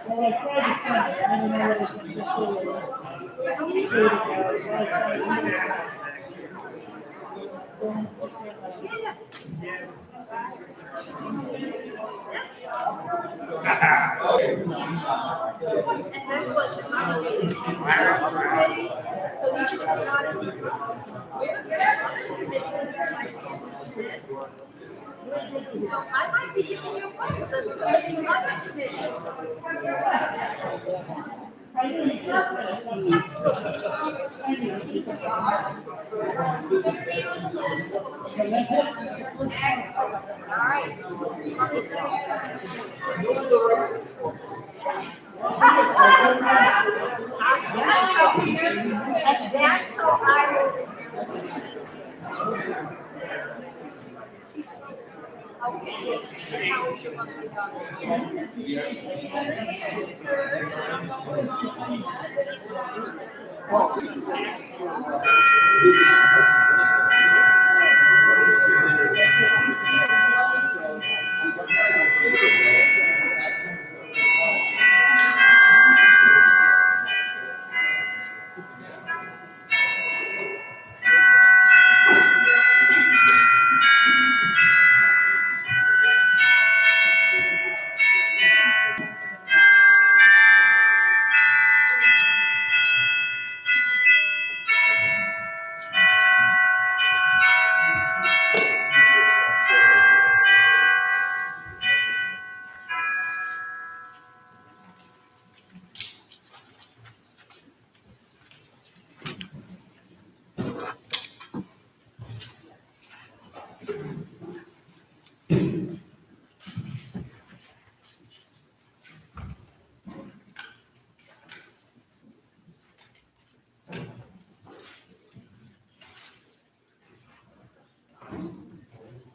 Well, I tried to find it. I don't know what it's So I might be giving you a voice. That's something like all right. And that's how I will. Okay. How would you want to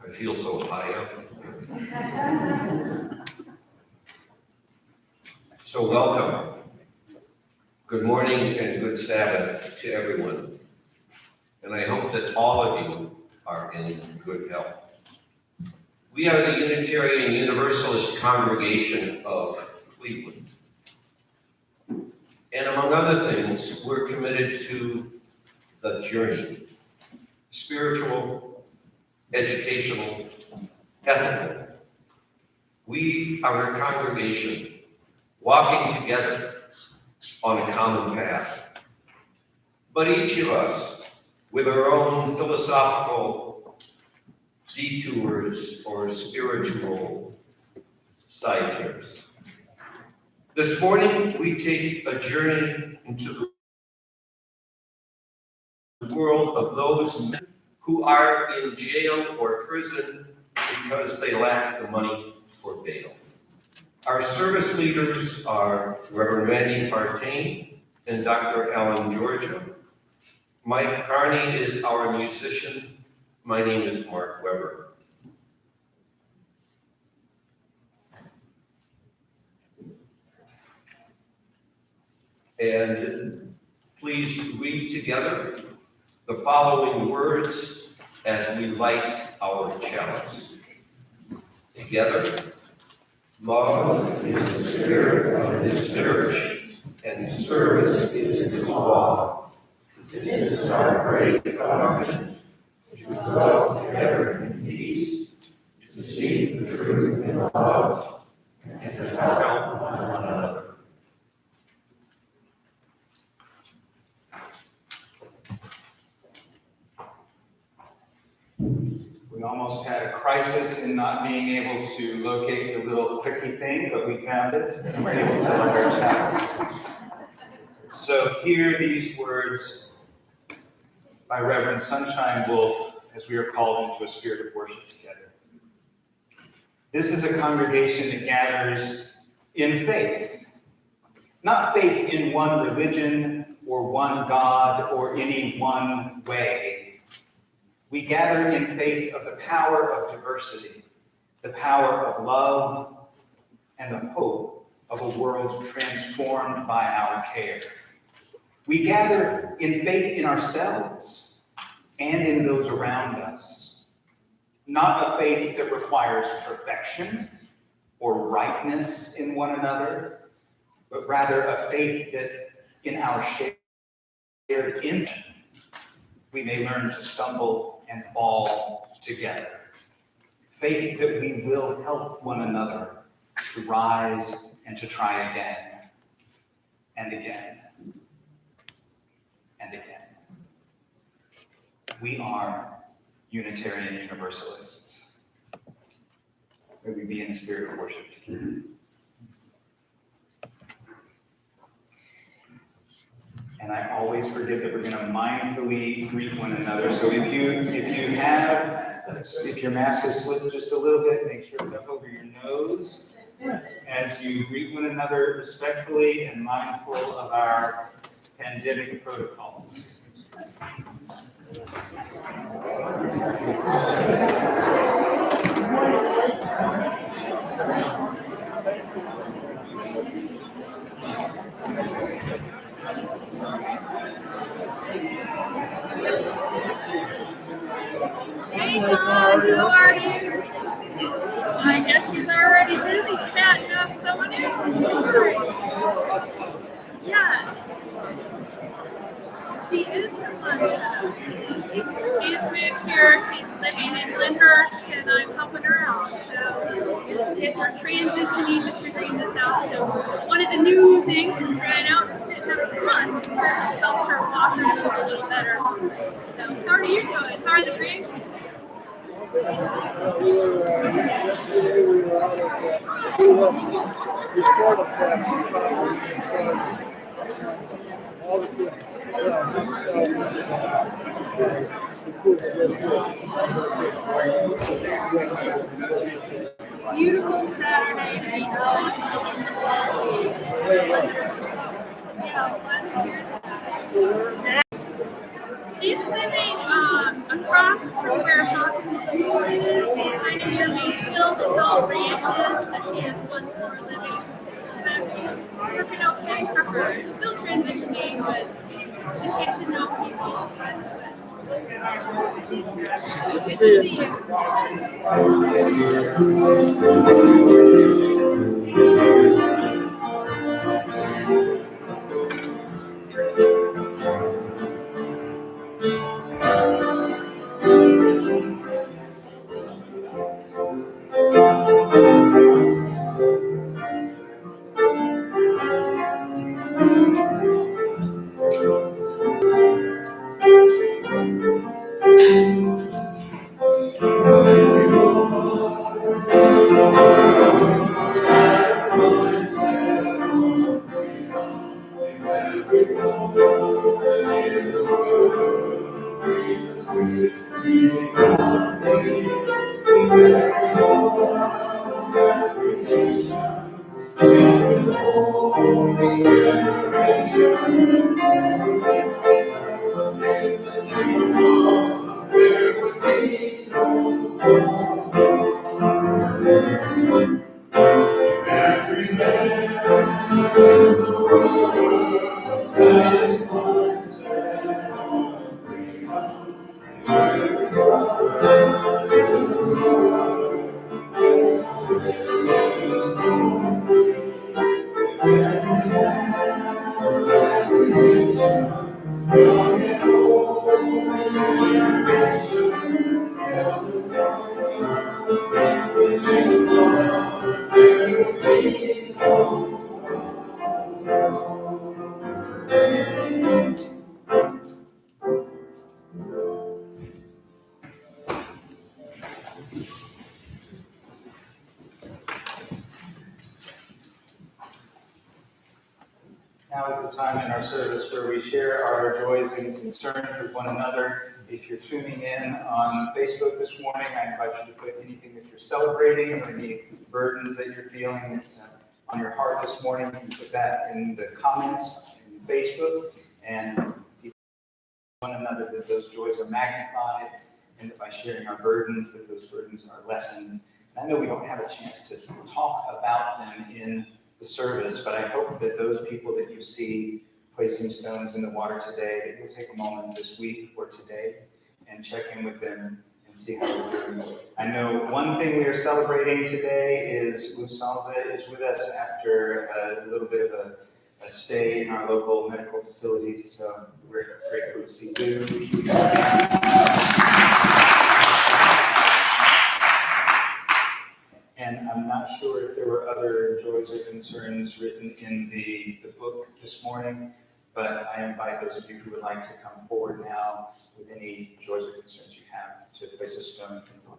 I feel so high up. So welcome. Good morning and good Sabbath to everyone. And I hope that all of you are in good health. We are the Unitarian Universalist congregation of Cleveland. And among other things, we're committed to the journey, spiritual, educational, ethical. We are a congregation walking together on a common path. But each of us, with our own philosophical detours or spiritual side trips. This morning, we take a journey into the world of those men who are in jail or prison because they lack the money for bail. Our service leaders are Reverend Randy Partain and Dr. Alan Georgia. Mike Carney is our musician. My name is Mark Weber. And please read together the following words as we light our chalice. Together, love is the spirit of this church, and service is its law. This is our great covenant, to dwell together in peace, to seek the truth in love, and to help one another. We almost had a crisis in not being able to locate the little clicky thing, but we found it and we're able to light our chalice. So hear these words by Reverend Sunshine Wolf as we are called into a spirit of worship together. This is a congregation that gathers in faith, not faith in one religion or one God or any one way. We gather in faith of the power of diversity, the power of love, and the hope of a world transformed by our care. We gather in faith in ourselves and in those around us. Not a faith that requires perfection or rightness in one another, but rather a faith that in our shared image, we may learn to stumble and fall together. Faith that we will help one another to rise and to try again and again and again. We are Unitarian Universalists. May we be in the spirit of worship together. And I always forget that we're going to mindfully greet one another. So if your mask is slipped just a little bit, make sure it's up over your nose as you greet one another respectfully and mindful of our pandemic protocols. Hey, Mom, how are you? I guess she's already busy chatting up someone else. Yes. She is from Montana. She's moved here. She's living in Lyndhurst, and I'm helping her out. So we're transitioning to figuring this out. So one of the new things we're trying out is sitting up front, which helps her walk and move a little better. So how are you doing? How are the grandkids? Yesterday we were out at the startup class. All the kids. Beautiful Saturday to be out. Yeah, glad to hear that. She's living across from where Hawkins School is, kind of near Mayfield. It's all ranches, so she has one floor living. That's working okay for her. Still transitioning, but she's getting to know people, so that's good. Good to see you. Now is the time in our service where we share our joys and concerns with one another. If you're tuning in on Facebook this morning, I invite you to put anything that you're celebrating or any burdens that you're feeling on your heart this morning. You can put that in the comments in Facebook, and one another that those joys are magnified, and that by sharing our burdens, that those burdens are lessened. And I know we don't have a chance to talk about them in the service, but I hope that those people that you see placing stones in the water today, that you'll take a moment this week or today and check in with them and see how they're doing. I know one thing we are celebrating today is Lusalza is with us after a little bit of a stay in our local medical facility, so we're grateful to see you. And I'm not sure if there were other joys or concerns written in the book this morning, but I invite those of you who would like to come forward now with any joys or concerns you have to place a stone in the water.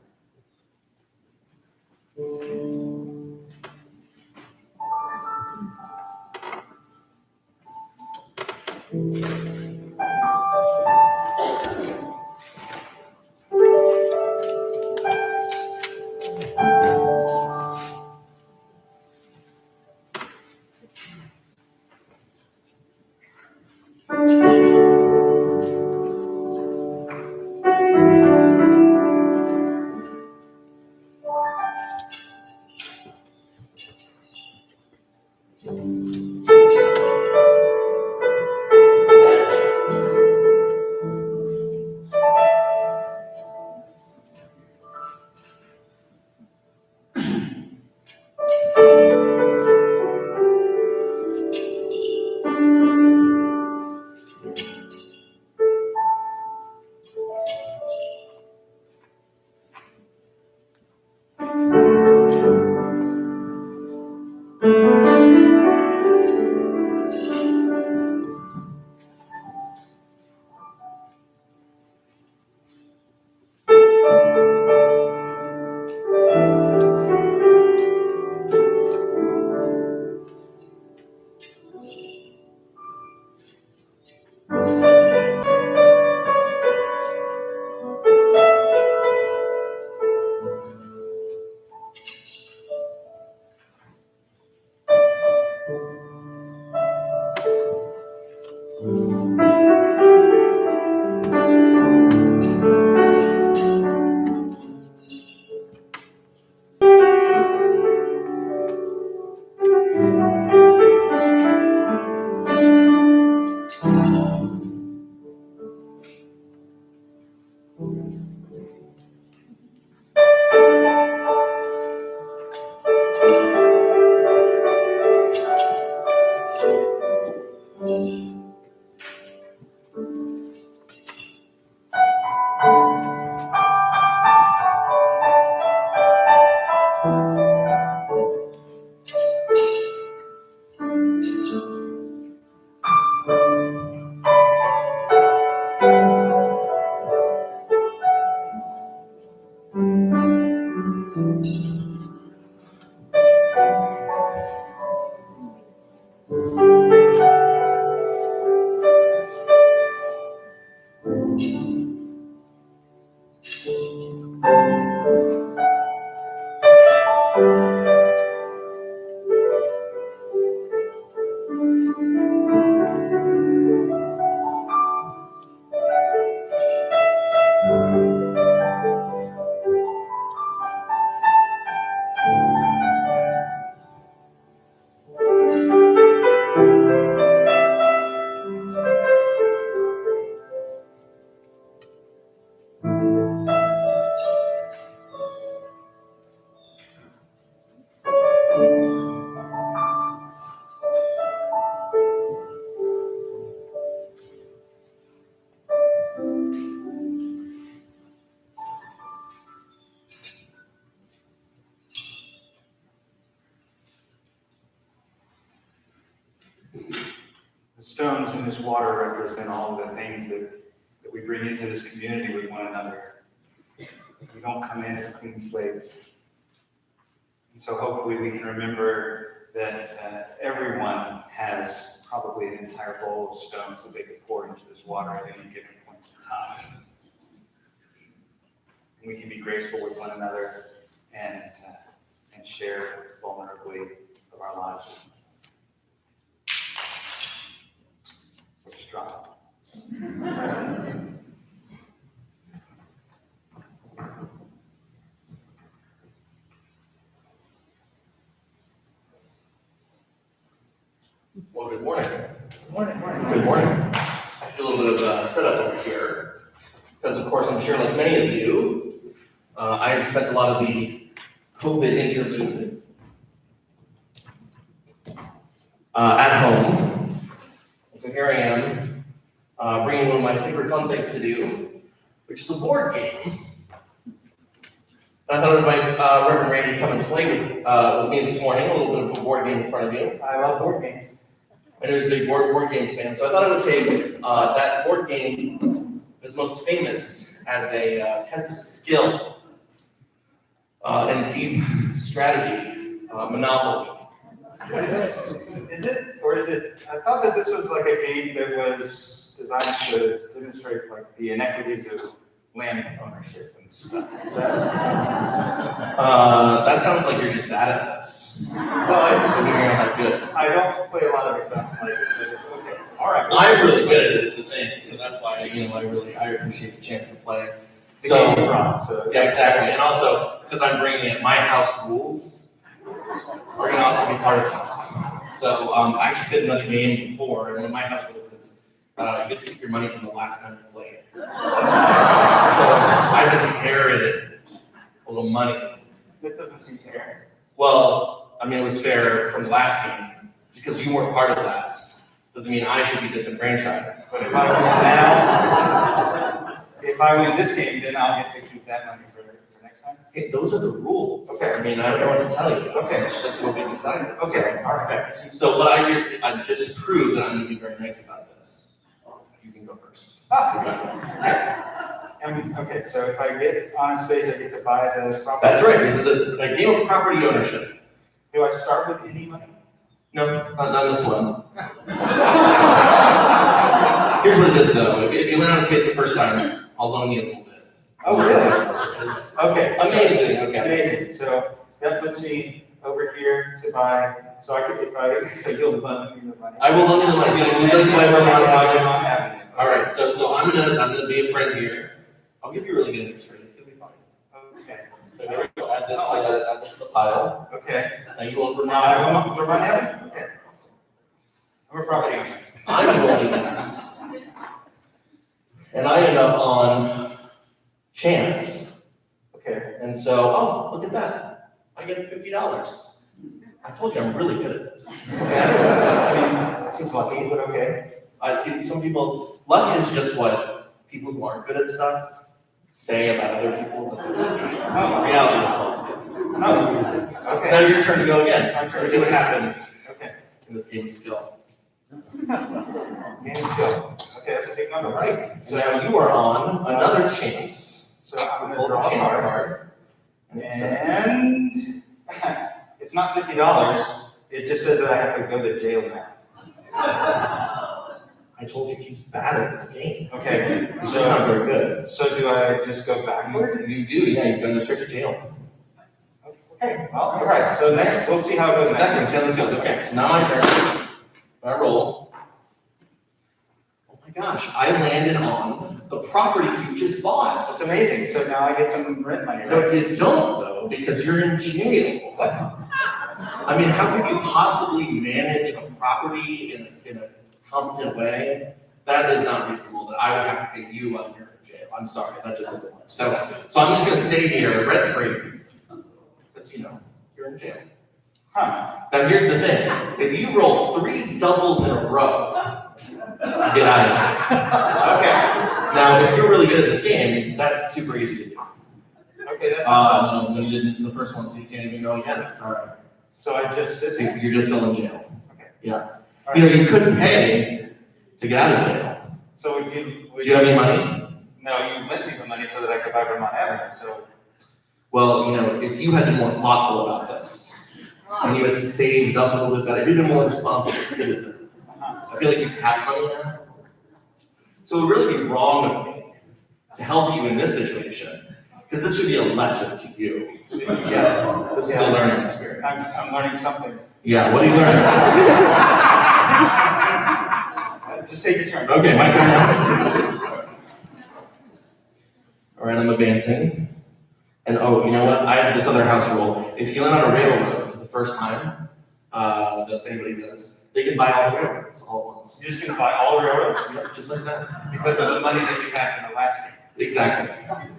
The stones in this water represent all the things that we bring into this community with one another. We don't come in as clean slates. And so hopefully we can remember that everyone has probably an entire bowl of stones that they could pour into this water at any given point in time. And we can be graceful with one another and share vulnerably of our lives. We're strong. Well, good morning. Morning. Good morning. I should do a little bit of setup over here. because of course I'm sure like many of you, I have spent a lot of the COVID interlude at home. And so here I am, bringing one of my favorite fun things to do, which is a board game. And I thought I'd invite Reverend Randy come and play with me this morning, a little bit of a board game in front of you. I love board games. And he was a big board game fan, so I thought I would take that board game is most famous as a test of skill and deep strategy, Monopoly. Is it, or is it, I thought that this was like a game that was designed to demonstrate like the inequities of land ownership and stuff. Is That sounds like you're just bad at this. well, Maybe you're not that good. I don't play a lot of examples like it, but it's okay. All right. I'm really good at it, is the thing, so that's why, I appreciate the chance to play. It's the game you're on, so. Yeah, exactly, and also, because I'm bringing in my house rules, are gonna also be part of this. So, I actually did another game before, and one of my house rules is, you get to keep your money from the last time you played. So, I've inherited a little money. That doesn't seem fair. Well, I mean, it was fair from the last game, because you weren't part of that. Doesn't mean I should be disenfranchised. But if I win now, if I win this game, then I'll get to keep that money for next time? Hey, those are the rules. Okay. I mean, I don't know what to tell you. Okay. It's just what we decided. Okay, all right. Okay. So what I hear, just to prove that I'm gonna be very nice about this, you can go first. Okay, so if I get honest space, I get to buy the property? That's right, this is a game of property ownership. Do I start with any money? No, not this one. Here's what it is though, if you land on space the first time, I'll loan you a little bit. Oh, really? Okay. so- Amazing, okay. Amazing, so that puts me over here to buy, so I could, so you'll loan me the money. I will loan you the money, so you'd like to buy Vermont Avenue? Vermont Avenue. All right, so I'm gonna be a friend here. I'll give you a really good interest rate, it's gonna be fine. Okay, So here we go, add this to the pile. okay. Now you own Vermont Now I Avenue. want Vermont Avenue, okay. I'm a property owner. I'm going next. And I end up on chance. Okay, And so, oh, look at that. I get $50. I told you I'm really good at this. okay, I mean, seems lucky, but okay. I see some people, luck is just what people who aren't good at stuff say about other people's ability. In reality, it's all skill. Oh, So okay. now your turn to go again. My turn. Let's see what happens Okay, in this game of skill. game skill. Okay, that's a big number. All right. So So, now you are on another chance. so I'm gonna Hold the draw a chance card. card. And it says, And it's not $50, it just says that I have to go to jail now. I told you he's bad at this game. Okay, He's just not so, very good. so do I just go backward? You do, yeah, you're going straight to jail. Okay, well, all right, so next, we'll see how it goes Exactly, next. see how this goes. Okay, so now my turn. I roll. Oh my gosh, I landed on the property you just bought. That's amazing, so now I get some rent money, No, right? you don't though, because you're in jail. What? I mean, how could you possibly manage a property in a competent way? That is not reasonable, that I would have to pay you while you're in jail. I'm sorry, that just doesn't work. So I'm just gonna stay here rent free. Because, you're in jail. Huh, Now, here's the thing. If you roll 3 doubles in a row, get out of jail. okay, Now, if you're really good at this game, that's super easy to do. okay, that's not fun. No, you didn't in the first one, so you can't even go again. Sorry. So I just sit So there? you're just still in jail. Okay. Yeah. All You couldn't pay to get out of jail. So Do you have any money? No, you lent me the money so that I could buy Vermont Avenue, so. Well, if you had been more thoughtful about this, and you had saved up a little bit better, if you'd been more responsible citizen, I feel like you have money now. So it would really be wrong of me to help you in this situation, because this should be a lesson to you. Yeah, this is a learning experience. I'm learning something. Yeah, what are you learning? Just take your turn. Okay, my turn now. All right, I'm advancing. And oh, you know what? I have this other house rule. If you land on a railroad the first time, that anybody does, they can buy all the railroads all at once. You're just gonna buy all the railroads Yeah, just like that. because of the money that you had in the last game? Exactly.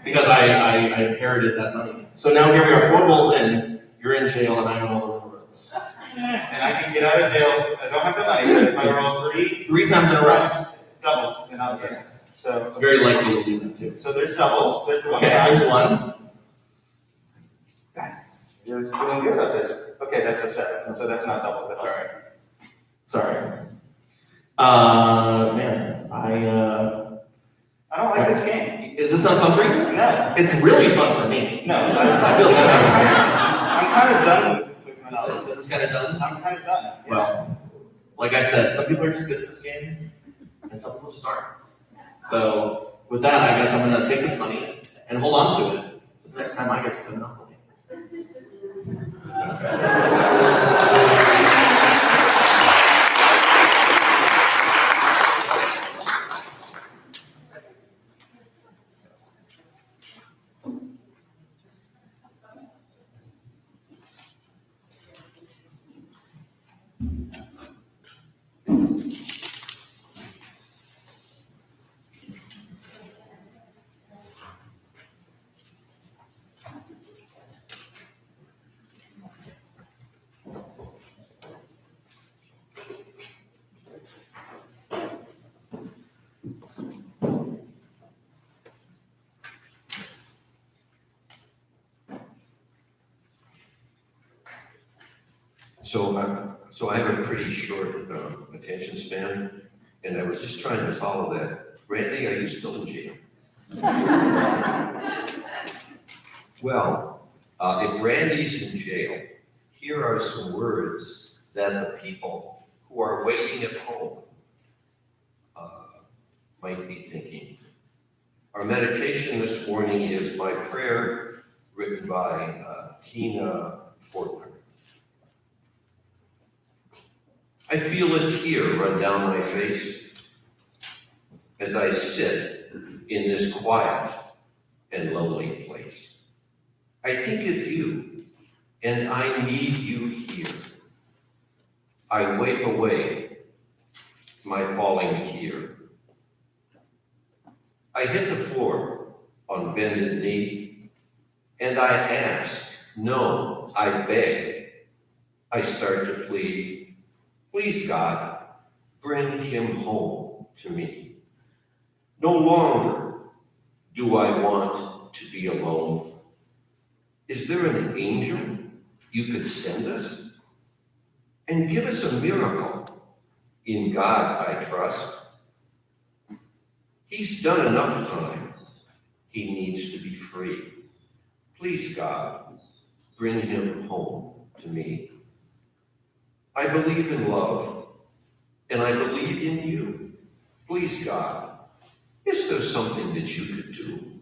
Because I inherited that money. So now here we are, 4 bowls in, you're in jail, and I own all the roads. And I can get out of jail, I don't have the money, but if I roll 3 times in a row. doubles, then I'll get. So It's very likely you'll do that too. So there's doubles, there's one. Okay, there's 1. You're feeling good about this. Okay, that's a 7, so that's not doubles, that's all right. Sorry. Man, I don't like this game. is this not fun for you? No. It's really fun for me. No. I feel like I'm having a great time. I'm kind of done with Monopoly. This is kind of done? I'm kind of done. Yeah. Well, like I said, some people are just good at this game, and some people just aren't. So, with that, I guess I'm going to take this money and hold on to it for the next time I get to play Monopoly. So I have a pretty short attention span, and I was just trying to follow that. Randy, are you still in jail? Well, if Randy's in jail, here are some words that the people who are waiting at home might be thinking. Our meditation this morning is My Prayer, written by Tina Fortner. I feel a tear run down my face as I sit in this quiet and lonely place. I think of you, and I need you here. I wipe away my falling tear. I hit the floor on bended knee, and I ask, no, I beg. I start to plead. Please, God, bring him home to me. No longer do I want to be alone. Is there an angel you could send us? And give us a miracle. In God I trust. He's done enough time. He needs to be free. Please, God, bring him home to me. I believe in love, and I believe in you. Please, God, is there something that you could do?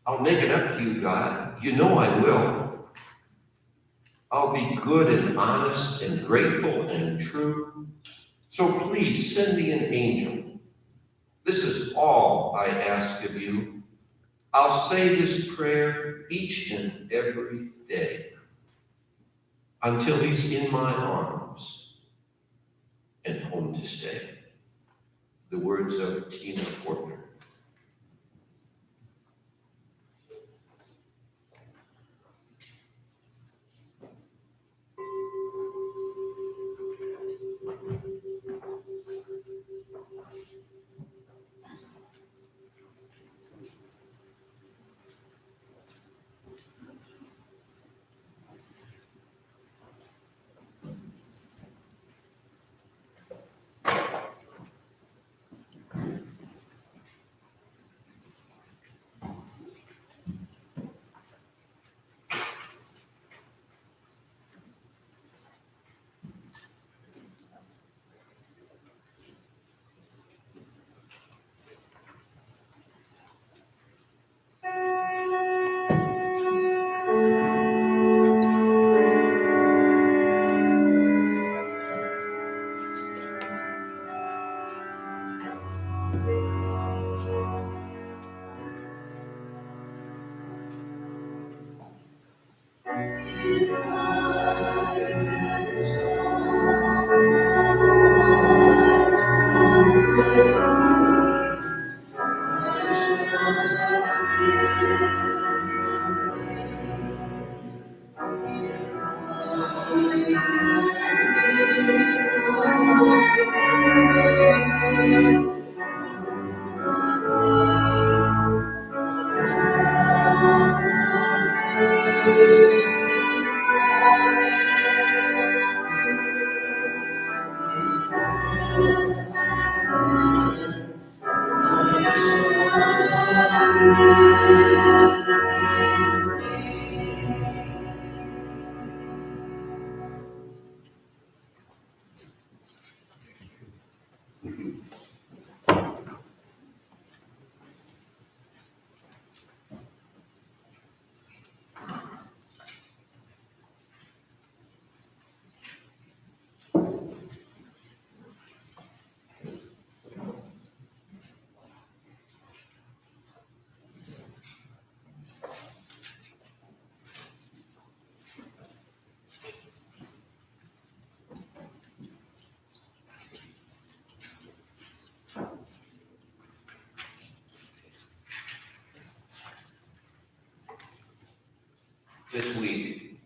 I'll make it up to you, God. You know I will. I'll be good and honest and grateful and true. So please send me an angel. This is all I ask of you. I'll say this prayer each and every day until he's in my arms and home to stay. The words of Tina Fortner. This week,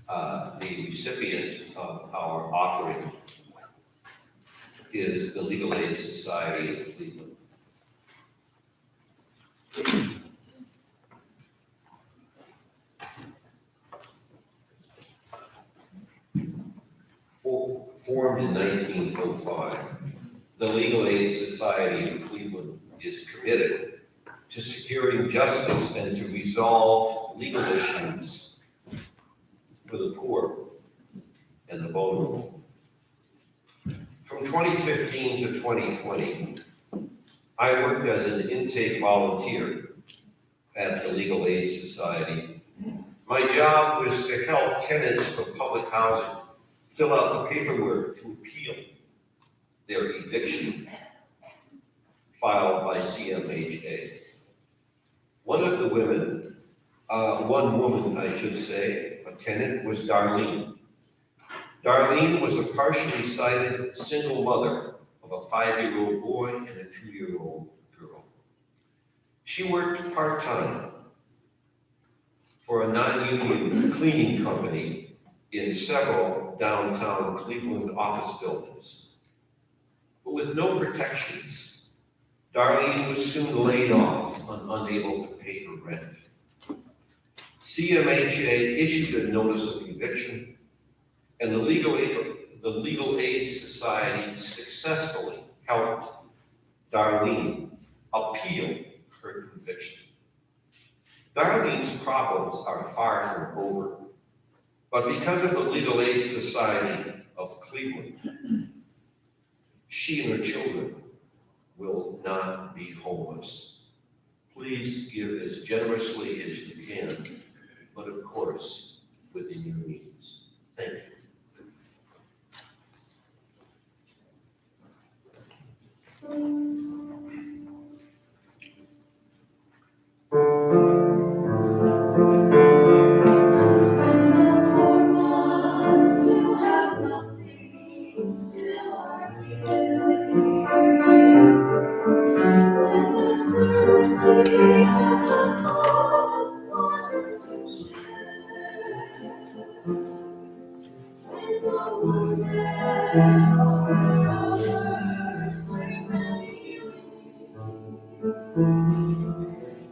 the recipient of our offering is the Legal Aid Society of Cleveland. Formed in 1905, the Legal Aid Society of Cleveland is committed to securing justice and to resolve legal issues for the poor and the vulnerable. From 2015 to 2020, I worked as an intake volunteer at the Legal Aid Society. My job was to help tenants for public housing fill out the paperwork to appeal their eviction filed by CMHA. One woman, I should say, a tenant, was Darlene. Darlene was a partially sighted single mother of a 5-year-old boy and a 2-year-old girl. She worked part-time for a non-union cleaning company in several downtown Cleveland office buildings. But with no protections, Darlene was soon laid off and unable to pay her rent. CMHA issued a notice of eviction, and the Legal Aid Society successfully helped Darlene appeal her conviction. Darlene's problems are far from over, but because of the Legal Aid Society of Cleveland, she and her children will not be homeless. Please give as generously as you can, but of course, within your means. Thank you.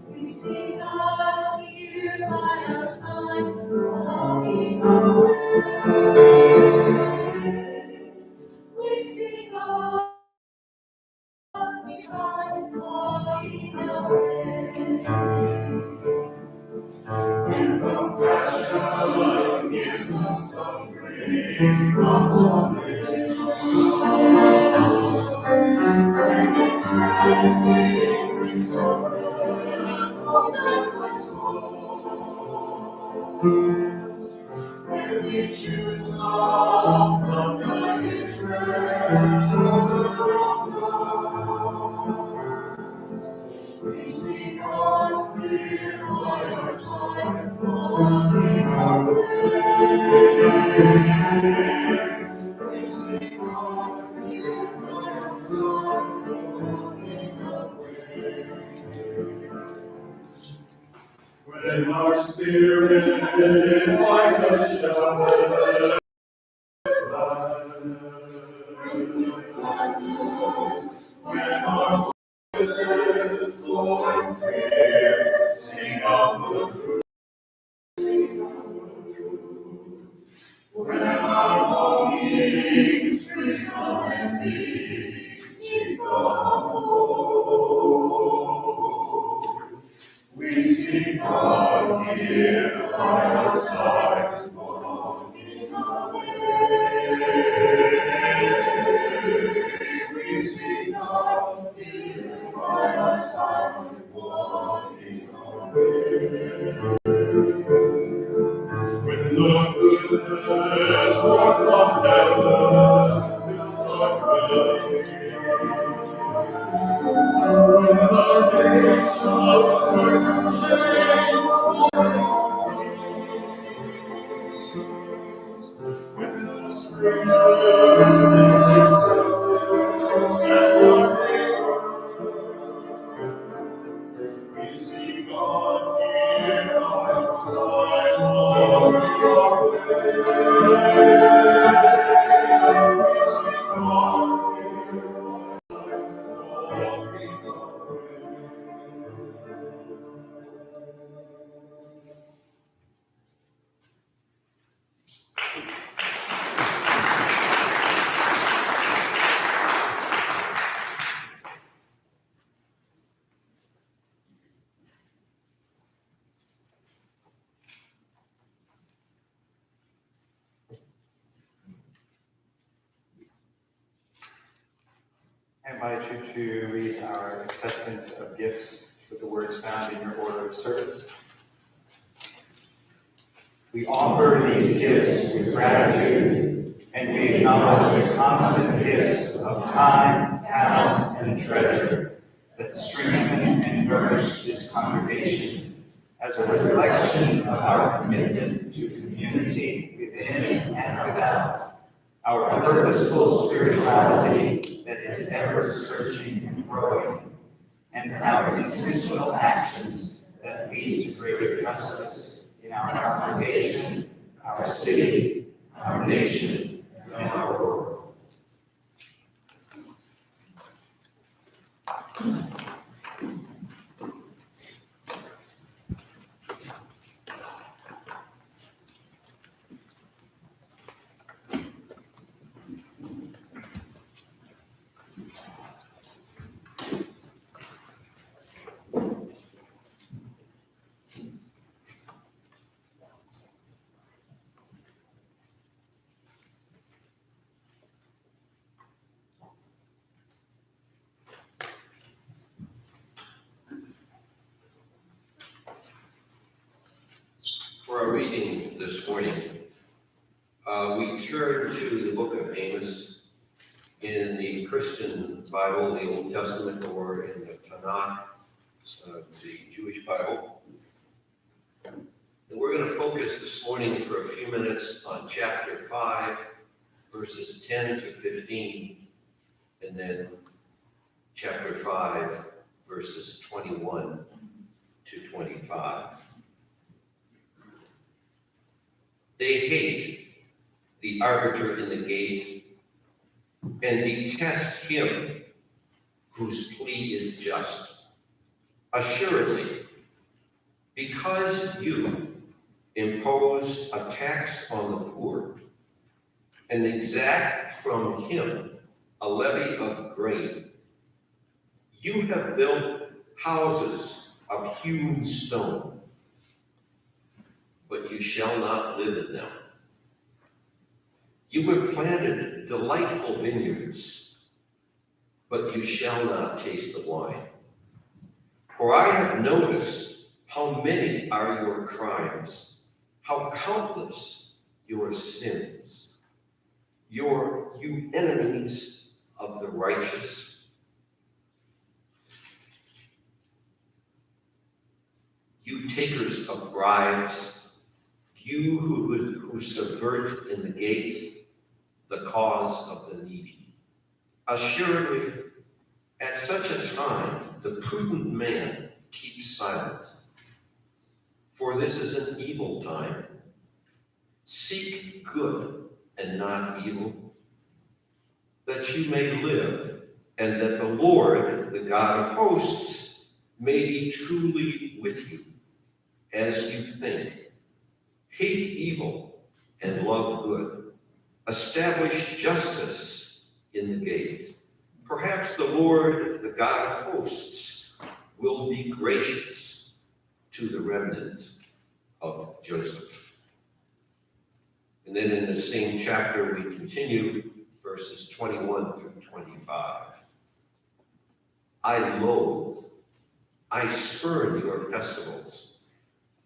We see God here by our side, walking our way. We see God beside, walking our way. In compassion gives us suffering, consolation. When expecting brings hope that was lost. When we choose love, not the hatred for the cross. We see God here by our side, walking our way. We see God here by our side, walking our way. When our spirit is like a shepherd, when our voices flow clear, sing of the truth. When our longings bring our enemies, seek the Lord. We seek God here by our side, walking our way. We seek God here by our side, walking our way. When the goodness brought from heaven fills our praise, when the nations turn to change, when the stranger is accepted as our neighbor, we see God here by our side, walking our way. We see God here walking our way. I invite you to read our acceptance of gifts with the words found in your order of service. We offer these gifts with gratitude, and we acknowledge the constant gifts of time, talent, and treasure that strengthen and nourish this congregation as a reflection of our commitment to community within and without, our purposeful spirituality that is ever searching and growing, and our intentional actions that lead to greater justice in our congregation, our city, our nation, and our world. For our reading this morning, we turn to the book of Amos in the Christian Bible, the Old Testament, or in the Tanakh, the Jewish Bible. And we're going to focus this morning for a few minutes on chapter 5, verses 10 to 15, and then chapter 5, verses 21 to 25. They hate the arbiter in the gate and detest him whose plea is just. Assuredly, because you impose a tax on the poor and exact from him a levy of grain, you have built houses of hewn stone, but you shall not live in them. You have planted delightful vineyards, but you shall not taste the wine. For I have noticed how many are your crimes, how countless your sins. You enemies of the righteous. You takers of bribes, you who subvert in the gate the cause of the needy. Assuredly, at such a time, the prudent man keeps silent. For this is an evil time. Seek good and not evil, that you may live, and that the Lord, the God of hosts, may be truly with you, as you think. Hate evil and love good. Establish justice in the gate. Perhaps the Lord, the God of hosts, will be gracious to the remnant of Joseph. And then in the same chapter, we continue verses 21 through 25. I loathe, I spurn your festivals.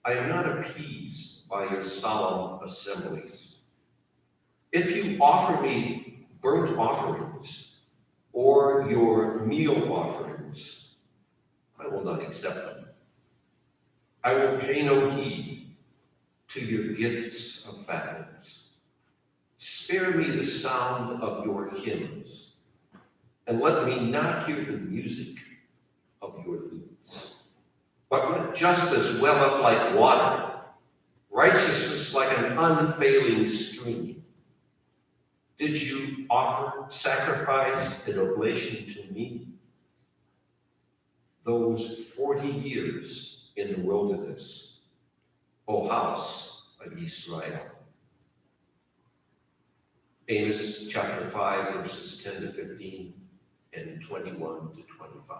I am not appeased by your solemn assemblies. If you offer me burnt offerings or your meal offerings, I will not accept them. I will pay no heed to your gifts of fattings. Spare me the sound of your hymns, and let me not hear the music of your lutes. But let justice well up like water, righteousness like an unfailing stream. Did you offer sacrifice and oblation to me? Those 40 years in the wilderness, O house of Israel. Amos chapter 5, verses 10 to 15 and 21 to 25.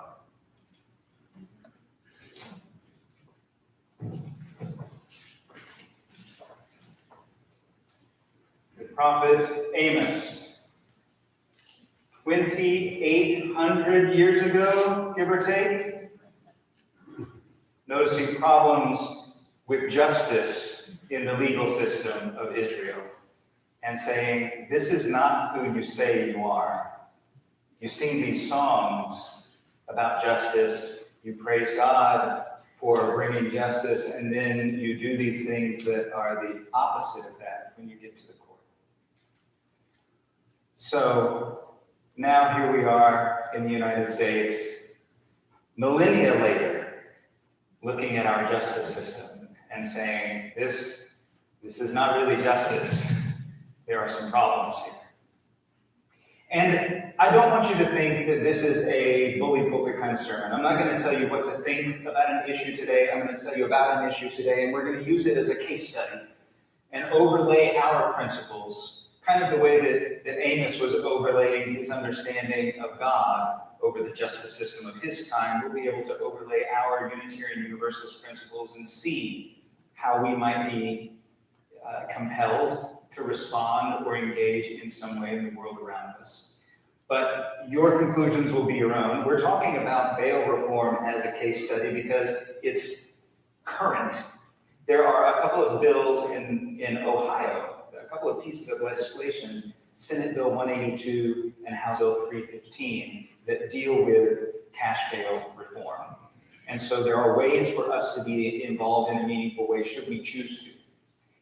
The prophet Amos, 2,800 years ago, give or take, noticing problems with justice in the legal system of Israel and saying, this is not who you say you are. You sing these songs about justice, you praise God for bringing justice, and then you do these things that are the opposite of that when you get to the court. So now here we are in the United States, millennia later, looking at our justice system and saying, this is not really justice. There are some problems here. And I don't want you to think that this is a bully pulpit kind of sermon. I'm not going to tell you what to think about an issue today. I'm going to tell you about an issue today, and we're going to use it as a case study and overlay our principles, kind of the way that Amos was overlaying his understanding of God over the justice system of his time. We'll be able to overlay our Unitarian Universalist principles and see how we might be compelled to respond or engage in some way in the world around us. But your conclusions will be your own. We're talking about bail reform as a case study because it's current. There are a couple of bills in Ohio, a couple of pieces of legislation, Senate Bill 182 and House Bill 315, that deal with cash bail reform. And so there are ways for us to be involved in a meaningful way should we choose to.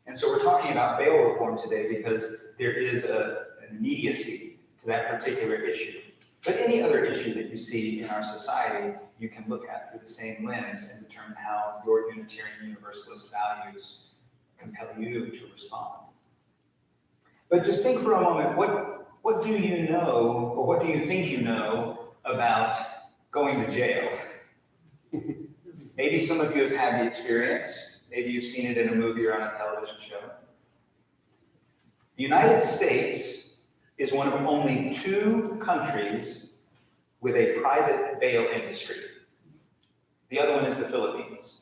And so we're talking about bail reform today because there is an immediacy to that particular issue. But any other issue that you see in our society, you can look at through the same lens and determine how your Unitarian Universalist values compel you to respond. But just think for a moment, what do you know, or what do you think you know about going to jail? Maybe some of you have had the experience. Maybe you've seen it in a movie or on a television show. The United States is one of only 2 countries with a private bail industry. The other one is the Philippines.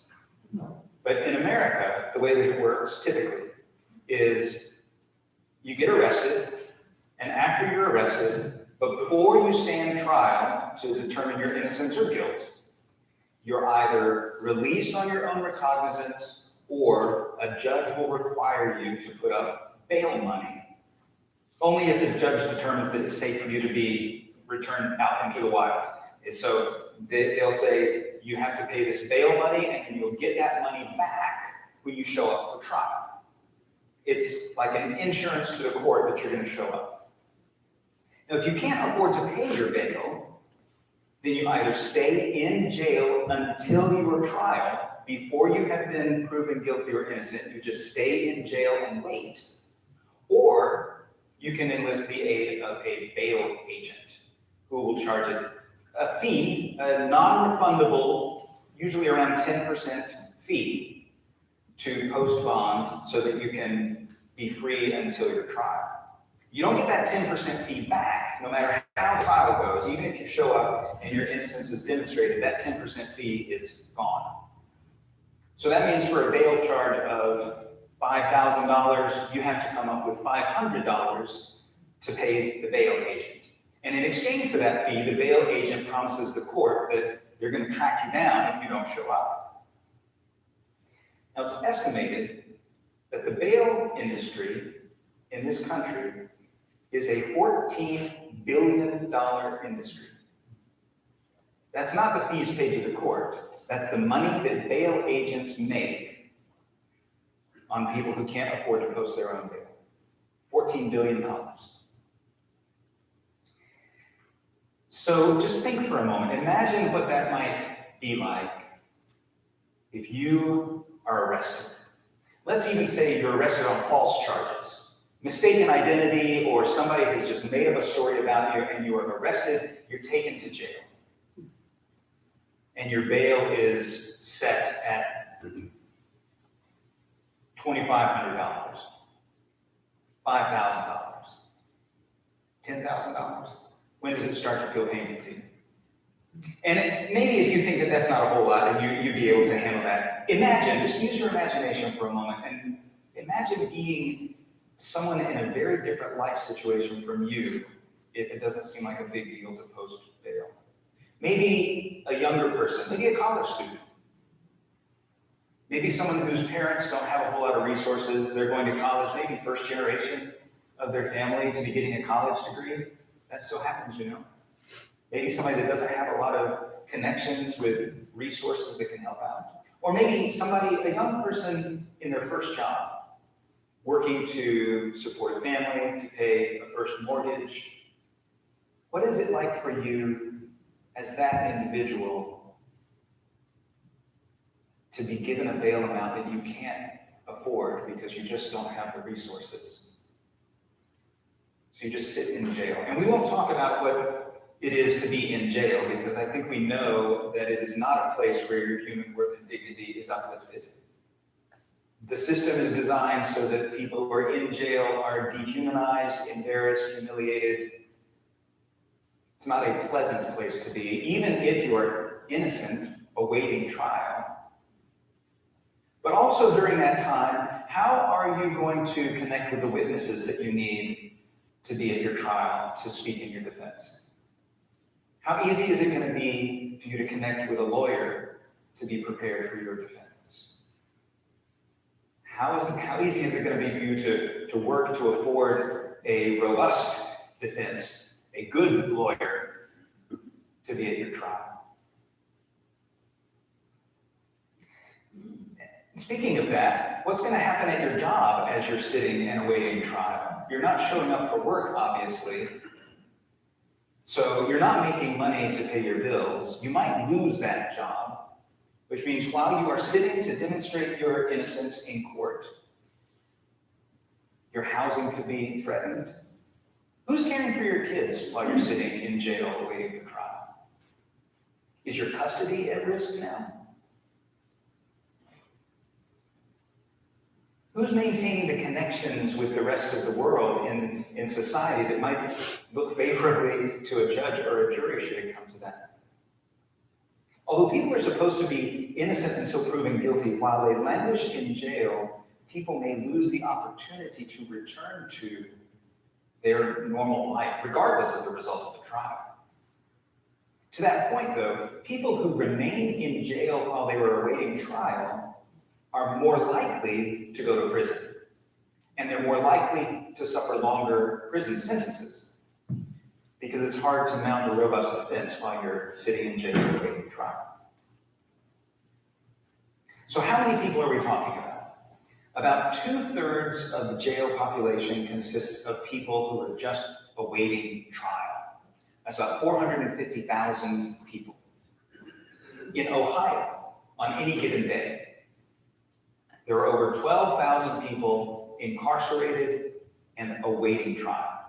But in America, the way that it works typically is you get arrested, and after you're arrested, but before you stand trial to determine your innocence or guilt, you're either released on your own recognizance or a judge will require you to put up bail money. Only if the judge determines that it's safe for you to be returned out into the wild. And so they'll say, you have to pay this bail money and then you'll get that money back when you show up for trial. It's like an insurance to the court that you're going to show up. Now, if you can't afford to pay your bail, then you either stay in jail until your trial, before you have been proven guilty or innocent, you just stay in jail and wait. Or you can enlist the aid of a bail agent who will charge a fee, a non-refundable, usually around 10% fee, to post bond so that you can be free until your trial. You don't get that 10% fee back, no matter how the trial goes. Even if you show up and your innocence is demonstrated, that 10% fee is gone. So that means for a bail charge of $5,000, you have to come up with $500 to pay the bail agent. And in exchange for that fee, the bail agent promises the court that they're going to track you down if you don't show up. Now, it's estimated that the bail industry in this country is a $14 billion industry. That's not the fees paid to the court. That's the money that bail agents make on people who can't afford to post their own bail. $14 billion. So just think for a moment. Imagine what that might be like if you are arrested. Let's even say you're arrested on false charges. Mistaken identity, or somebody has just made up a story about you and you are arrested, you're taken to jail. And your bail is set at $2,500, $5,000, $10,000. When does it start to feel painful to you? And maybe if you think that that's not a whole lot and you'd be able to handle that, imagine, just use your imagination for a moment, and imagine being someone in a very different life situation from you if it doesn't seem like a big deal to post bail. Maybe a younger person, maybe a college student. Maybe someone whose parents don't have a whole lot of resources, they're going to college, maybe first generation of their family to be getting a college degree. That still happens, you know. Maybe somebody that doesn't have a lot of connections with resources that can help out. Or maybe somebody, a young person in their first job, working to support a family, to pay a first mortgage. What is it like for you as that individual to be given a bail amount that you can't afford because you just don't have the resources? So you just sit in jail. And we won't talk about what it is to be in jail, because I think we know that it is not a place where your human worth and dignity is uplifted. The system is designed so that people who are in jail are dehumanized, embarrassed, humiliated. It's not a pleasant place to be, even if you are innocent, awaiting trial. But also during that time, how are you going to connect with the witnesses that you need to be at your trial, to speak in your defense? How easy is it going to be for you to connect with a lawyer to be prepared for your defense? How easy is it going to be for you to work to afford a robust defense, a good lawyer to be at your trial? Speaking of that, what's going to happen at your job as you're sitting and awaiting trial? You're not showing up for work, obviously. So you're not making money to pay your bills. You might lose that job, which means while you are sitting to demonstrate your innocence in court, your housing could be threatened. Who's caring for your kids while you're sitting in jail awaiting your trial? Is your custody at risk now? Who's maintaining the connections with the rest of the world in society that might look favorably to a judge or a jury should it come to that? Although people are supposed to be innocent until proven guilty, while they languish in jail, people may lose the opportunity to return to their normal life, regardless of the result of the trial. To that point, though, people who remained in jail while they were awaiting trial are more likely to go to prison, and they're more likely to suffer longer prison sentences, because it's hard to mount a robust defense while you're sitting in jail awaiting trial. So how many people are we talking about? About 2/3 of the jail population consists of people who are just awaiting trial. That's about 450,000 people. In Ohio, on any given day, there are over 12,000 people incarcerated and awaiting trial.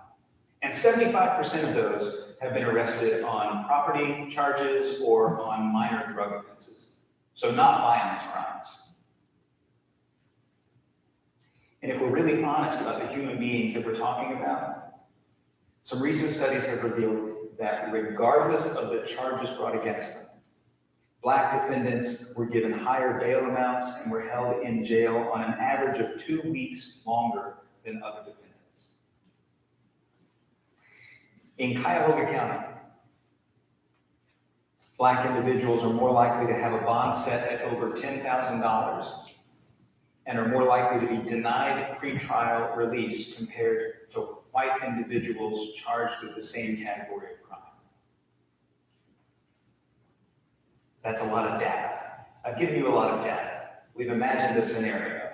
And 75% of those have been arrested on property charges or on minor drug offenses. So not violent crimes. And if we're really honest about the human beings that we're talking about, some recent studies have revealed that regardless of the charges brought against them, Black defendants were given higher bail amounts and were held in jail on an average of 2 weeks longer than other defendants. In Cuyahoga County, Black individuals are more likely to have a bond set at over $10,000 and are more likely to be denied pretrial release compared to white individuals charged with the same category of crime. That's a lot of data. I've given you a lot of data. We've imagined a scenario.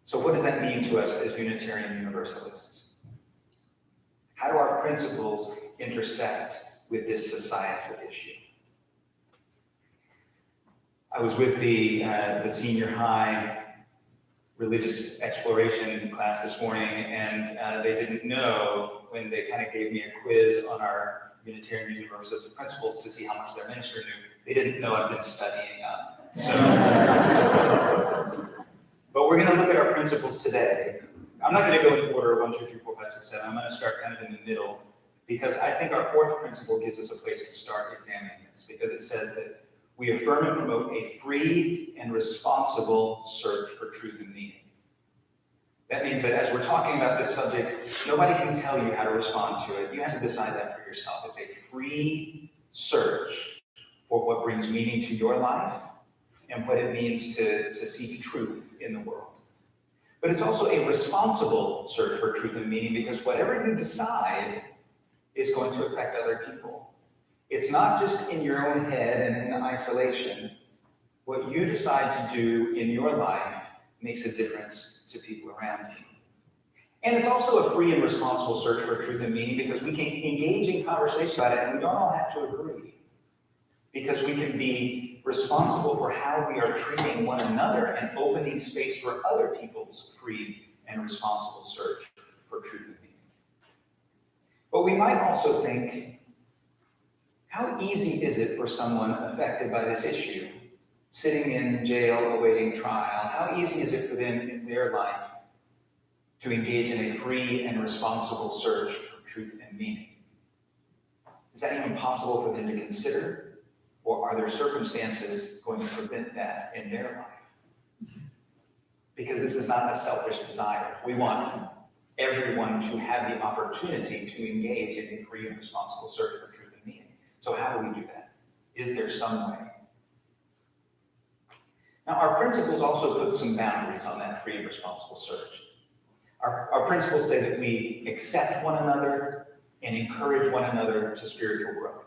So what does that mean to us as Unitarian Universalists? How do our principles intersect with this societal issue? I was with the senior high religious exploration class this morning, and they didn't know when they kind of gave me a quiz on our Unitarian Universalist principles to see how much their minister knew. They didn't know I've been studying up. So, but we're going to look at our principles today. I'm not going to go in order 1, 2, 3, 4, 5, 6, 7. I'm going to start kind of in the middle because I think our fourth principle gives us a place to start examining this, because it says that we affirm and promote a free and responsible search for truth and meaning. That means that as we're talking about this subject, nobody can tell you how to respond to it. You have to decide that for yourself. It's a free search for what brings meaning to your life and what it means to seek truth in the world. But it's also a responsible search for truth and meaning, because whatever you decide is going to affect other people. It's not just in your own head and in isolation. What you decide to do in your life makes a difference to people around you. And it's also a free and responsible search for truth and meaning, because we can engage in conversation about it and we don't all have to agree. Because we can be responsible for how we are treating one another and opening space for other people's free and responsible search for truth and meaning. But we might also think, how easy is it for someone affected by this issue, sitting in jail awaiting trial, how easy is it for them in their life to engage in a free and responsible search for truth and meaning? Is that even possible for them to consider? Or are there circumstances going to prevent that in their life? Because this is not a selfish desire. We want everyone to have the opportunity to engage in a free and responsible search for truth and meaning. So how do we do that? Is there some way? Now, our principles also put some boundaries on that free and responsible search. Our principles say that we accept one another and encourage one another to spiritual growth.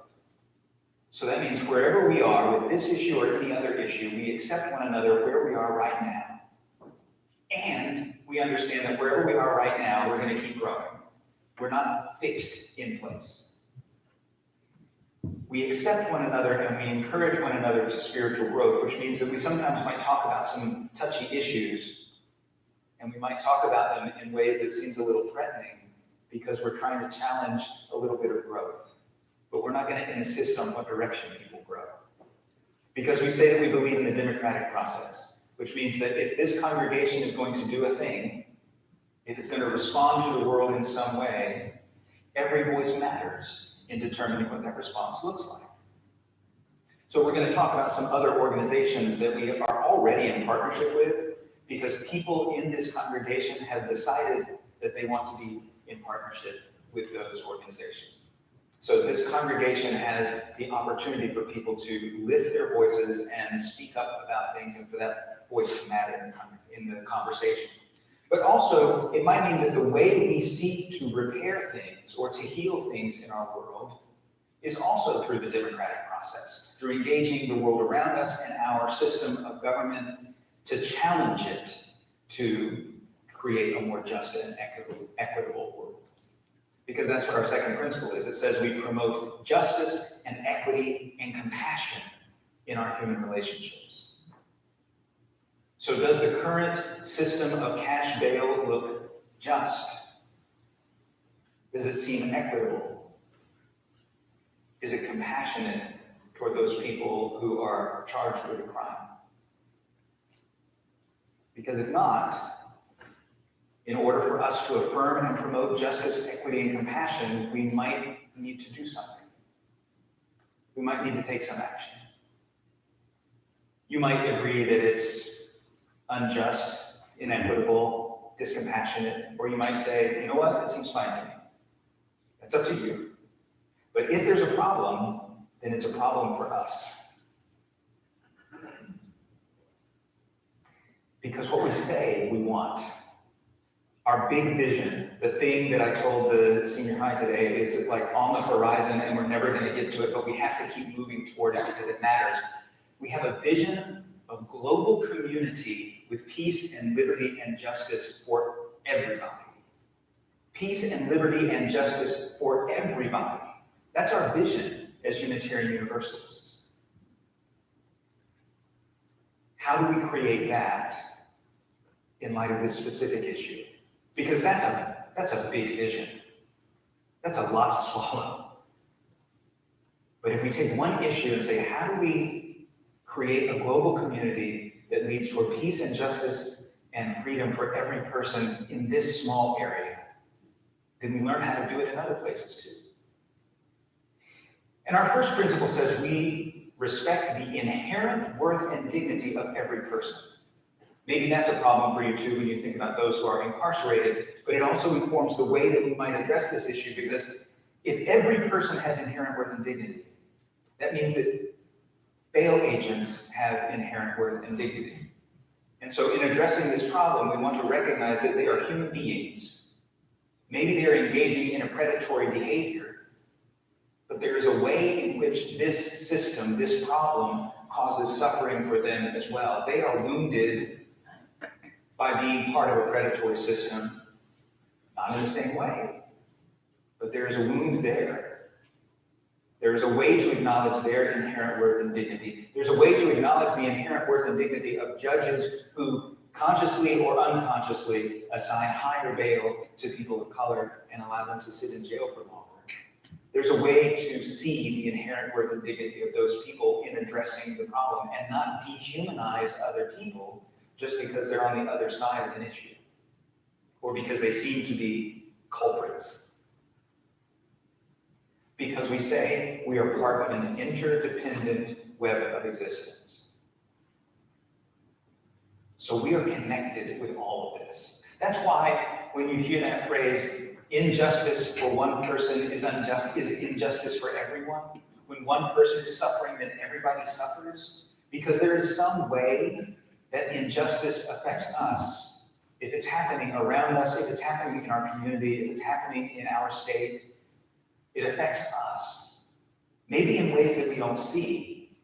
So that means wherever we are with this issue or any other issue, we accept one another where we are right now. And we understand that wherever we are right now, we're going to keep growing. We're not fixed in place. We accept one another and we encourage one another to spiritual growth, which means that we sometimes might talk about some touchy issues, and we might talk about them in ways that seems a little threatening because we're trying to challenge a little bit of growth. But we're not going to insist on what direction people grow. Because we say that we believe in the democratic process, which means that if this congregation is going to do a thing, if it's going to respond to the world in some way, every voice matters in determining what that response looks like. So we're going to talk about some other organizations that we are already in partnership with, because people in this congregation have decided that they want to be in partnership with those organizations. So this congregation has the opportunity for people to lift their voices and speak up about things, and for that voice to matter in the conversation. But also, it might mean that the way we seek to repair things or to heal things in our world is also through the democratic process, through engaging the world around us and our system of government to challenge it to create a more just and equitable world. Because that's what our second principle is. It says we promote justice and equity and compassion in our human relationships. So does the current system of cash bail look just? Does it seem equitable? Is it compassionate toward those people who are charged with a crime? Because if not, in order for us to affirm and promote justice, equity, and compassion, we might need to do something. We might need to take some action. You might agree that it's unjust, inequitable, discompassionate, or you might say, you know what, it seems fine to me. That's up to you. But if there's a problem, then it's a problem for us. Because what we say we want, our big vision, the thing that I told the senior high today is like on the horizon and we're never going to get to it, but we have to keep moving toward it because it matters. We have a vision of global community with peace and liberty and justice for everybody. Peace and liberty and justice for everybody. That's our vision as Unitarian Universalists. How do we create that in light of this specific issue? Because that's a big vision. That's a lot to swallow. But if we take one issue and say, how do we create a global community that leads toward peace and justice and freedom for every person in this small area, then we learn how to do it in other places too. And our first principle says we respect the inherent worth and dignity of every person. Maybe that's a problem for you too when you think about those who are incarcerated, but it also informs the way that we might address this issue, because if every person has inherent worth and dignity, that means that bail agents have inherent worth and dignity. And so in addressing this problem, we want to recognize that they are human beings. Maybe they are engaging in a predatory behavior, but there is a way in which this system, this problem, causes suffering for them as well. They are wounded by being part of a predatory system, not in the same way, but there is a wound there. There is a way to acknowledge their inherent worth and dignity. There's a way to acknowledge the inherent worth and dignity of judges who consciously or unconsciously assign higher bail to people of color and allow them to sit in jail for longer. There's a way to see the inherent worth and dignity of those people in addressing the problem and not dehumanize other people just because they're on the other side of an issue or because they seem to be culprits. Because we say we are part of an interdependent web of existence. So we are connected with all of this. That's why when you hear that phrase, injustice for one person is injustice for everyone. When one person is suffering, then everybody suffers. Because there is some way that injustice affects us. If it's happening around us, if it's happening in our community, if it's happening in our state, it affects us. Maybe in ways that we don't see.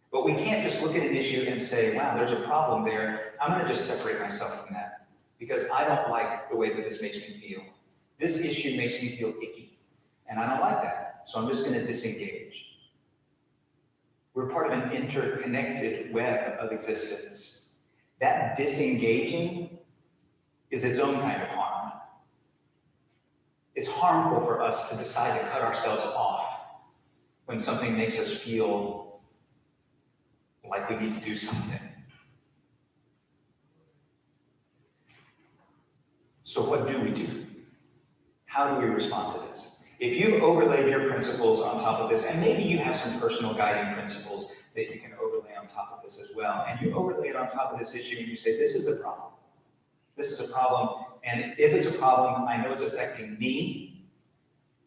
But we can't just look at an issue and say, wow, there's a problem there. I'm going to just separate myself from that because I don't like the way that this makes me feel. This issue makes me feel icky, and I don't like that, so I'm just going to disengage. We're part of an interconnected web of existence. That disengaging is its own kind of harm. It's harmful for us to decide to cut ourselves off when something makes us feel like we need to do something. So what do we do? How do we respond to this? If you've overlaid your principles on top of this, and maybe you have some personal guiding principles that you can overlay on top of this as well, and you overlay it on top of this issue and you say, this is a problem. This is a problem, and if it's a problem, I know it's affecting me,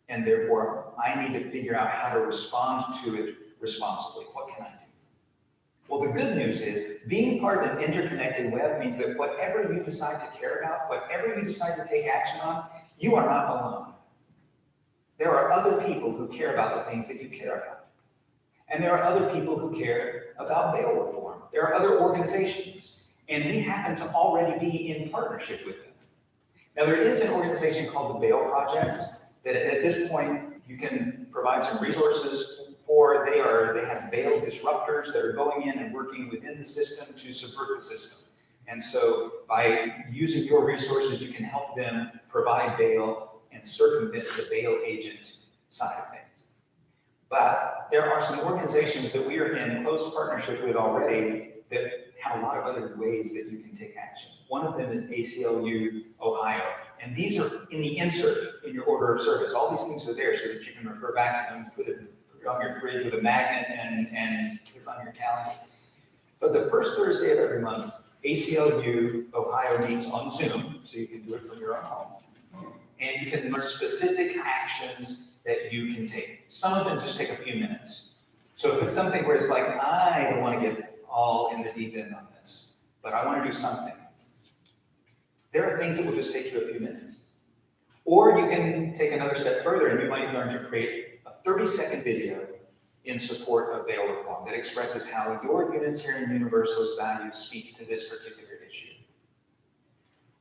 and therefore I need to figure out how to respond to it responsibly. What can I do? Well, the good news is being part of an interconnected web means that whatever you decide to care about, whatever you decide to take action on, you are not alone. There are other people who care about the things that you care about. And there are other people who care about bail reform. There are other organizations, and we happen to already be in partnership with them. Now, there is an organization called the Bail Project that at this point you can provide some resources for. They have bail disruptors that are going in and working within the system to subvert the system. And so by using your resources, you can help them provide bail and circumvent the bail agent side of things. But there are some organizations that we are in close partnership with already that have a lot of other ways that you can take action. One of them is Aclu Ohio, and these are in the insert in your order of service. All these things are there so that you can refer back to them, put it on your fridge with a magnet and put it on your calendar. But the first Thursday of every month, Aclu Ohio meets on Zoom, so you can do it from your own home. And you can learn specific actions that you can take. Some of them just take a few minutes. So if it's something where it's like, I don't want to get all in the deep end on this, but I want to do something, there are things that will just take you a few minutes. Or you can take another step further and you might learn to create a 30-second video in support of bail reform that expresses how your Unitarian Universalist values speak to this particular issue.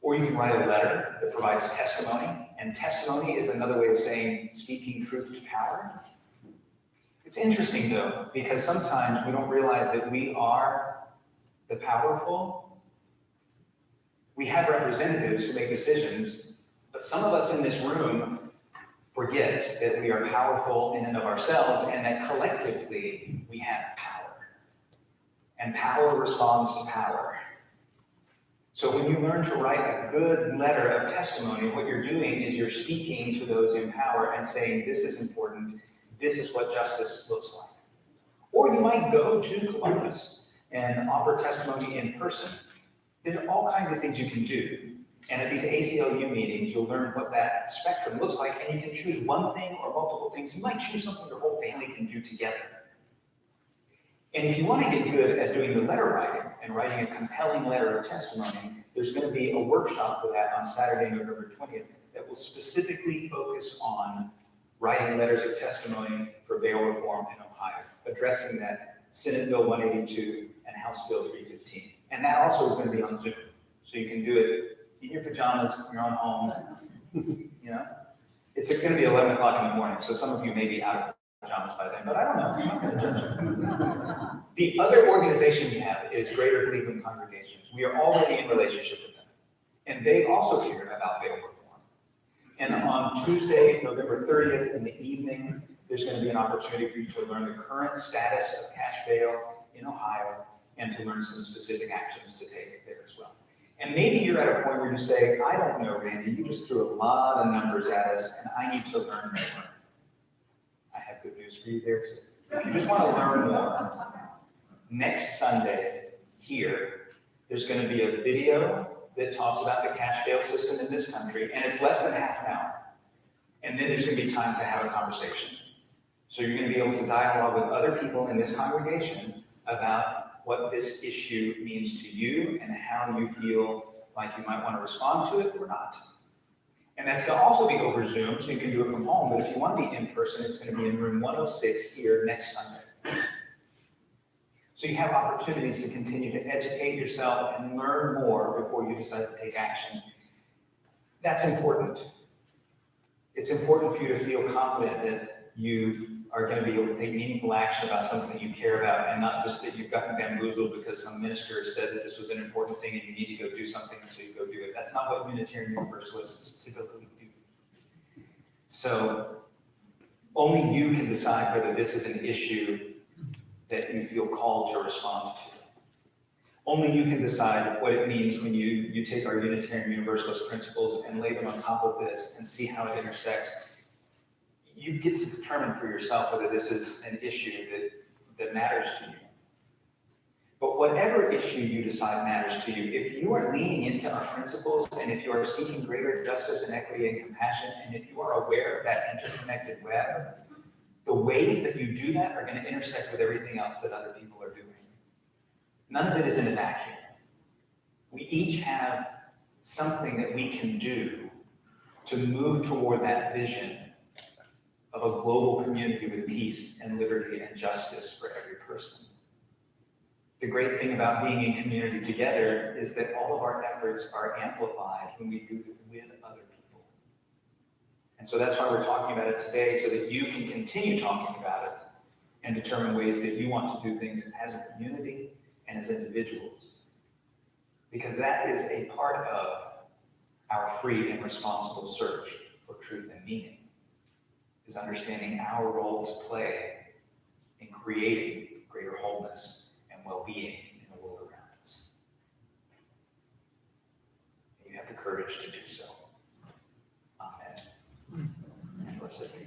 Or you can write a letter that provides testimony, and testimony is another way of saying speaking truth to power. It's interesting though, because sometimes we don't realize that we are the powerful. We have representatives who make decisions, but some of us in this room forget that we are powerful in and of ourselves and that collectively we have power. And power responds to power. So when you learn to write a good letter of testimony, what you're doing is you're speaking to those in power and saying, this is important, this is what justice looks like. Or you might go to Columbus and offer testimony in person. There are all kinds of things you can do. And at these ACLU meetings, you'll learn what that spectrum looks like, and you can choose one thing or multiple things. You might choose something your whole family can do together. And if you want to get good at doing the letter writing and writing a compelling letter of testimony, there's going to be a workshop for that on Saturday, November 20th, that will specifically focus on writing letters of testimony for bail reform in Ohio, addressing that Senate Bill 182 and House Bill 315. And that also is going to be on Zoom. So you can do it in your pajamas, in your own home, you know? It's going to be 11 o'clock in the morning, so some of you may be out of pajamas by then, but I don't know. I'm not going to judge you. The other organization we have is Greater Cleveland Congregations. We are already in relationship with them, and they also care about bail reform. And on Tuesday, November 30th in the evening, there's going to be an opportunity for you to learn the current status of cash bail in Ohio and to learn some specific actions to take there as well. And maybe you're at a point where you say, I don't know, Randy, you just threw a lot of numbers at us, and I need to learn more. I have good news for you there, too. If you just want to learn more, next Sunday here, there's going to be a video that talks about the cash bail system in this country, and it's less than half an hour. And then there's going to be time to have a conversation. So you're going to be able to dialogue with other people in this congregation about what this issue means to you and how you feel like you might want to respond to it or not. And that's going to also be over Zoom, so you can do it from home. But if you want to be in person, it's going to be in room 106 here next Sunday. So you have opportunities to continue to educate yourself and learn more before you decide to take action. That's important. It's important for you to feel confident that you are going to be able to take meaningful action about something that you care about, and not just that you've gotten bamboozled because some minister said that this was an important thing and you need to go do something, so you go do it. That's not what Unitarian Universalists typically do. So only you can decide whether this is an issue that you feel called to respond to. Only you can decide what it means when you take our Unitarian Universalist principles and lay them on top of this and see how it intersects. You get to determine for yourself whether this is an issue that matters to you. But whatever issue you decide matters to you, if you are leaning into our principles, and if you are seeking greater justice and equity and compassion, and if you are aware of that interconnected web, the ways that you do that are going to intersect with everything else that other people are doing. None of it is in a vacuum. We each have something that we can do to move toward that vision of a global community with peace and liberty and justice for every person. The great thing about being in community together is that all of our efforts are amplified when we do it with other people. And so that's why we're talking about it today, so that you can continue talking about it and determine ways that you want to do things as a community and as individuals. Because that is a part of our free and responsible search for truth and meaning, is understanding our role to play in creating greater wholeness and well-being in the world around us. courage to do so. Amen. And blessed be.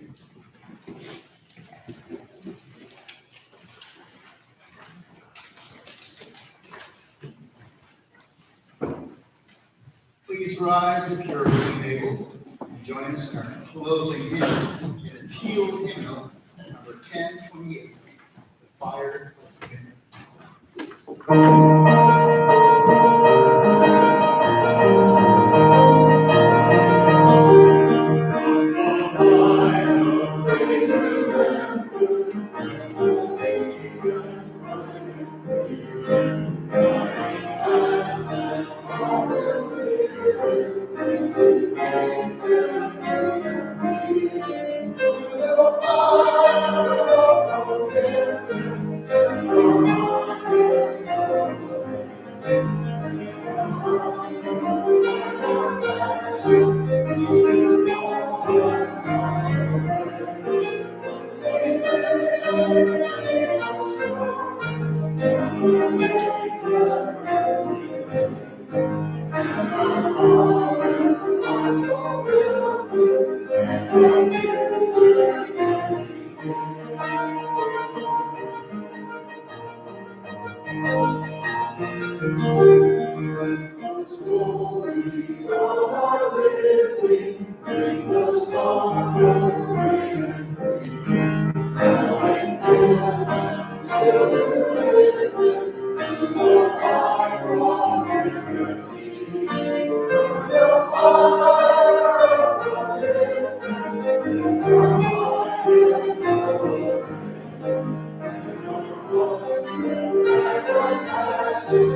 Please rise if you're able and join us in our closing hymn in a teal hymnal, number 1028, The Fire of Commitment. Stories of our living brings us song of rain and free. Knowing goodness still to witness our cry from liberty. The fire of commitment is our highest soul. And our passion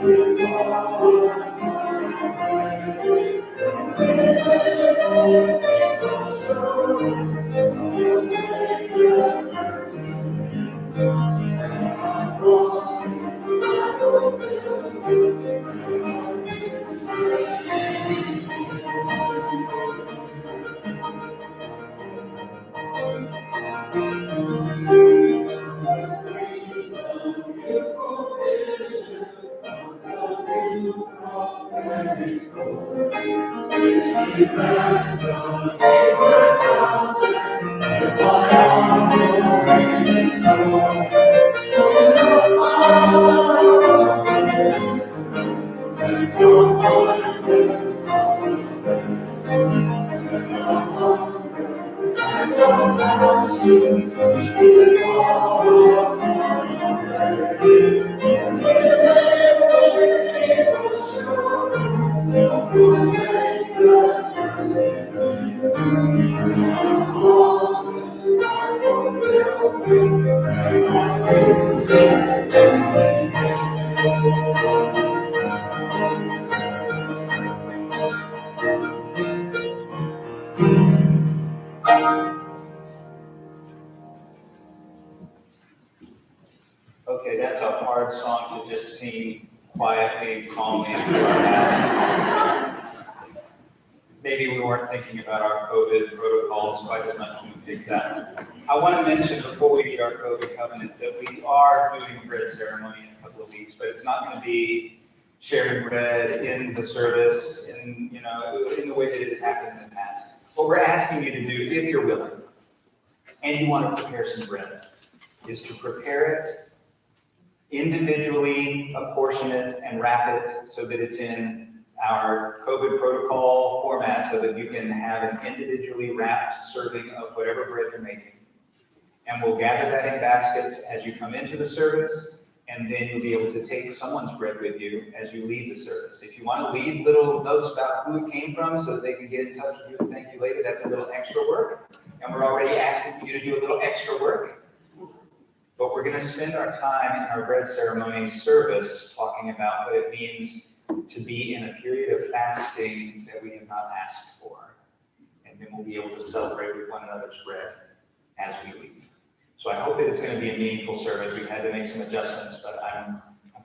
to call us away. Okay, that's a hard song to just sing quietly, calmly into our masks. Maybe we weren't thinking about our COVID protocols quite as much when we did that. I want to mention before we read our COVID covenant that we are doing a bread ceremony in a couple of weeks, but it's not going to be sharing bread in the service in the way that it has happened in the past. What we're asking you to do, if you're willing, and you want to prepare some bread, is to prepare it individually, apportion it, and wrap it so that it's in our COVID protocol format so that you can have an individually wrapped serving of whatever bread you're making. And we'll gather that in baskets as you come into the service, and then you'll be able to take someone's bread with you as you leave the service. If you want to leave little notes about who it came from so that they can get in touch with you and thank you later, that's a little extra work. And we're already asking for you to do a little extra work. But we're going to spend our time in our bread ceremony service talking about what it means to be in a period of fasting that we have not asked for. And then we'll be able to celebrate with one another's bread as we leave. So I hope that it's going to be a meaningful service. We've had to make some adjustments, but I'm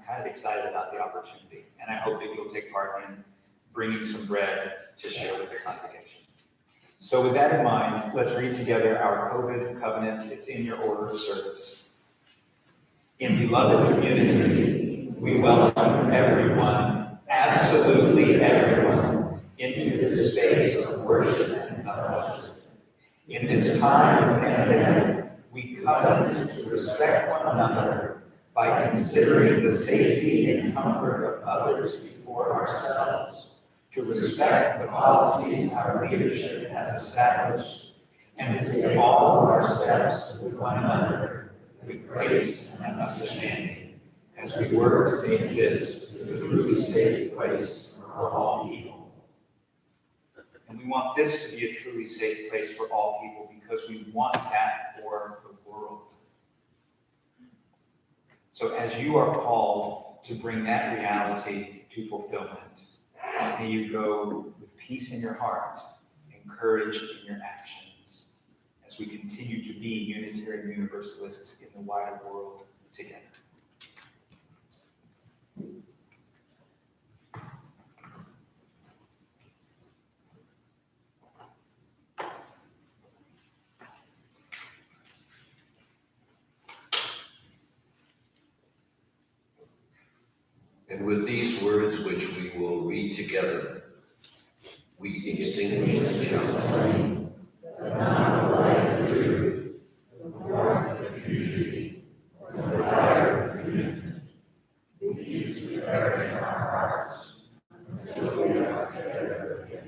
kind of excited about the opportunity. And I hope that you'll take part in bringing some bread to share with the congregation. So with that in mind, let's read together our COVID covenant. It's in your order of service. In beloved community, we welcome everyone, absolutely everyone, into this space of worship and fellowship. In this time of pandemic, we covenant to respect one another by considering the safety and comfort of others before ourselves, to respect the policies our leadership has established, and to take all of our steps with one another with grace and understanding as we work to make this a truly safe place for all people. And we want this to be a truly safe place for all people because we want that for the world. So as you are called to bring that reality to fulfillment, may you go with peace in your heart and courage in your actions as we continue to be Unitarian Universalists in the wider world together. And with these words, which we will read together, we extinguish the flame, the light of truth, the warmth of unity, the fire of commitment, the peace we carry in our hearts, until we are together again.